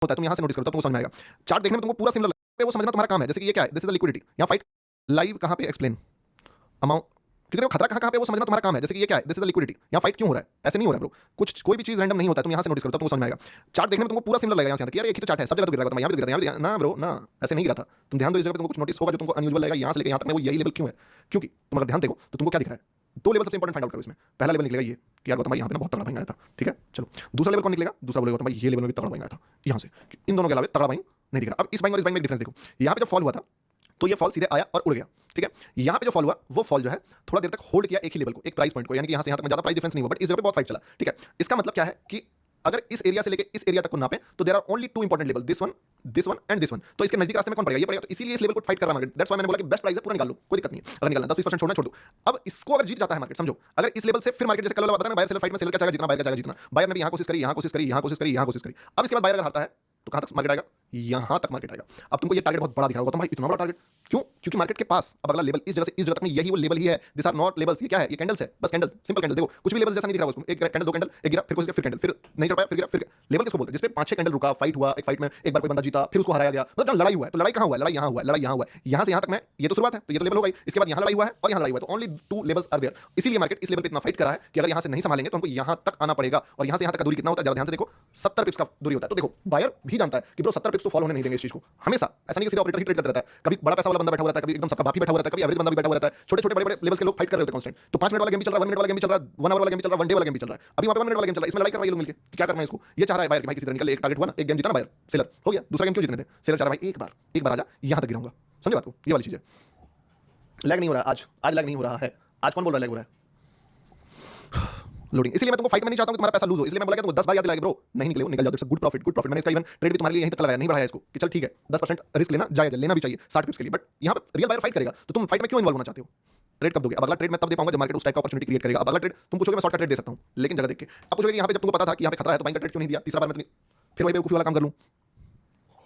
होता है, तुम यहाँ से नोटिस करो तब तुमको समझ में आएगा। चार्ट देखने में तुमको पूरा सिमिलर लगता है, वो समझना तुम्हारा काम है। जैसे कि ये क्या है, दिस इज द लिक्विडिटी, यहाँ फाइट लाइव कहाँ पे एक्सप्लेन अमाउंट, क्योंकि देखो खतरा कहाँ पे वो समझना तुम्हारा काम है। जैसे कि ये क्या है, दिस इज द लिक्विडिटी, यहाँ फाइट क्यों हो रहा है, ऐसे नहीं हो रहा है ब्रो। कुछ कोई भी चीज रैंडम नहीं होता है, तुम यहाँ से नोटिस करो तब तुमको समझ में आएगा। चार्ट देखने में तुमको पूरा सिमिलर लगेगा, यहाँ से यार एक ही तो चार्ट है, सब जगह तो गिर रहा है, यहाँ पे गिर रहा है, ना ब्रो ना, ऐसे नहीं गिरा था। तुम ध्यान दो, इस जगह पे तुमको कुछ नोटिस होगा जो तुमको अनयूजुअल लगेगा, यहाँ से लेकर यहाँ तक में वो यही लेवल क्यों है, क्योंकि तुम अगर ध्यान देखो तो तुमको क्या दिख रहा है, दो लेवल सबसे इंपॉर्टेंट फाइंड आउट करो इसमें। पहला लेवल निकलेगा ये कि यार गौतम भाई यहाँ पे ना बहुत तगड़ा भाई आया था, ठीक है चलो। दूसरा लेवल कौन निकलेगा, दूसरा बोलेगा गौतम भाई ये लेवल में भी तगड़ा भाई आया था, यहाँ से इन दोनों के अलावा तगड़ा भाई नहीं दिख रहा। अब इस बाइंग और इस बाइंग में डिफरेंस देखो, यहाँ पे जब फॉल हुआ था तो ये फॉल सीधे आया और उड़ गया, ठीक है। यहाँ पे जो फॉल हुआ वो फॉल जो है थोड़ा देर तक होल्ड किया एक ही लेवल को, एक प्राइस पॉइंट को, यानी कि यहाँ से यहाँ तक में ज्यादा प्राइस डिफरेंस नहीं हुआ, बट इस जगह पे बहुत फाइट चला, ठीक है। इसका मतलब क्या है कि अगर इस एरिया से लेके इस एरिया तक को नापे तो there are only two important level, this one and this one. तो इसके नजदीक रास्ते में कौन पड़ेगा, ये पड़ेगा। तो इसीलिए इस लेवल को फाइट कर रहा है मार्केट, दैट्स व्हाई मैंने बोला कि बेस्ट प्राइस है, पूरा निकाल लो, कोई दिक्कत नहीं है। अगर निकालना 10-20% छोड़ना छोड़ दो। अब इसको अगर जीत जाता है मार्केट, समझो अगर इस लेवल से फिर मार्केट जैसे कल वाला बताया ना, बायर सेलर फाइट में सेलर का चाहेगा जितना, बायर का चाहेगा जितना। बायर ने भी यहाँ कोशिश करी, यहाँ कोशिश करी, यहाँ कोशिश करी, यहाँ कोशिश करी। अब इसके बाद बायर अगर हारता है तो कहां तक मार्केट आएगा, यहां तक मार्केट आएगा। अब तुमको ये टारगेट बहुत बड़ा दिख रहा होगा, तुम भाई इतना बड़ा टारगेट क्यों, क्योंकि मार्केट के पास अब अगला लेवल इस जगह से इस जगह तक में यही वो लेवल ही है। दिस आर नॉट लेवल्स, ये क्या है, ये कैंडल्स है, बस कैंडल, सिंपल कैंडल। देखो कुछ भी लेवल जैसा नहीं दिख रहा उसको, एक कैंडल, दो कैंडल, एक गिरा, फिर कोशिश, फिर कैंडल, फिर नहीं चल पाया, फिर गिरा, फिर लेवल किसको बोलते हैं, जिसपे 5-6 कैंडल रुका, फाइट हुआ, एक फाइट में एक बार कोई बंदा जीता, फिर उसको हराया गया, मतलब लड़ाई हुआ है। तो लड़ाई कहां हुआ है, लड़ाई यहां हुआ है, लड़ाई यहां हुआ है, यहां से यहां तक में ये तो शुरुआत है, तो ये तो लेवल हो गई। इसके बाद यहां लड़ाई हुआ है और यहां लड़ाई हुआ है, तो ओनली 2 लेवल्स आर देयर। इसीलिए मार्केट इस लेवल पे इतना फाइट कर रहा है कि अगर यहां से नहीं संभालेंगे तो हमको यहां तक आना पड़ेगा। और यहां से यहां तक का दूरी कितना होता है, जरा ध्यान से देखो, 70 पिप्स का दूरी होता है। तो देखो बायर भी जानता है कि ब्रो 70 पिप्स तो फॉल होने नहीं देंगे इस चीज को हमेशा। ऐसा नहीं कि सीधा ऑपरेटर ही ट्रेड करता रहता है, कभी बड़ा पैसा वाला बंदा बैठा हुआ रहता है, कभी एकदम सबका बाप ही बैठा हुआ रहता है, कभी एवरेज बंदा भी बैठा हुआ रहता है, छोटे छोटे बड़े बड़े लेवल्स के लोग फाइट कर रहे होते हैं कांस्टेंट। तो 5 मिनट वाला गेम भी चल रहा है, 1 मिनट वाला गेम भी चल रहा है, 1 आवर वाला गेम भी चल रहा है, 1 डे वाला गेम भी चल रहा है। अभी वहां पे 1 मिनट वाला गेम चल रहा है, इसमें लड़ाई कर रहा है ये लोग मिलके, क्या करना है इसको। ये चाह रहा है बायर कि भाई किसी तरह निकल, एक टारगेट हुआ ना, एक गेम जीता ना बायर, सेलर हो गया, दूसरा गेम क्यों जीतने थे, सेलर चाह रहा है भाई एक बार आजा, यहां तक गिराऊंगा। समझे बात को, ये वाली चीज है। लैग नहीं हो रहा आज लैग नहीं हो रहा है। आज कौन बोल रहा है लैग हो रहा है, लोडिंग। इसलिए मैं तुमको फाइट में नहीं चाहता हूं कि तुम्हारा पैसा लूज हो, इसलिए मैं बोला कि तुमको 10 बार याद दिलाएगा ब्रो, नहीं निकले निकल जाओ, it's good profit, good profit. मैंने इसका इवन ट्रेड भी तुम्हारे लिए यहीं तक लगाया, नहीं बढ़ाया इसको कि चल ठीक है 10% रिस्क लेना जायज, लेना भी चाहिए 60 पिप्स के लिए, बट यहां पे रियल बायर फाइट करेगा तो तुम फाइट में क्यों इन्वॉल्व होना चाहते हो। ट्रेड कब दोगे, अब अगला ट्रेड मैं तब दे पाऊंगा जब मार्केट उस टाइप का अपॉर्चुनिटी क्रिएट करेगा। अब अगला ट्रेड तुम पूछोगे मैं शॉर्ट का ट्रेड दे सकता हूं, लेकिन जगह देख के। अब पूछोगे यहां पे जब तुमको पता था कि यहां पे खतरा है तो बाइंग का ट्रेड क्यों नहीं दिया, तीसरा बार मैं फिर वही बेवकूफी वाला काम कर लूं,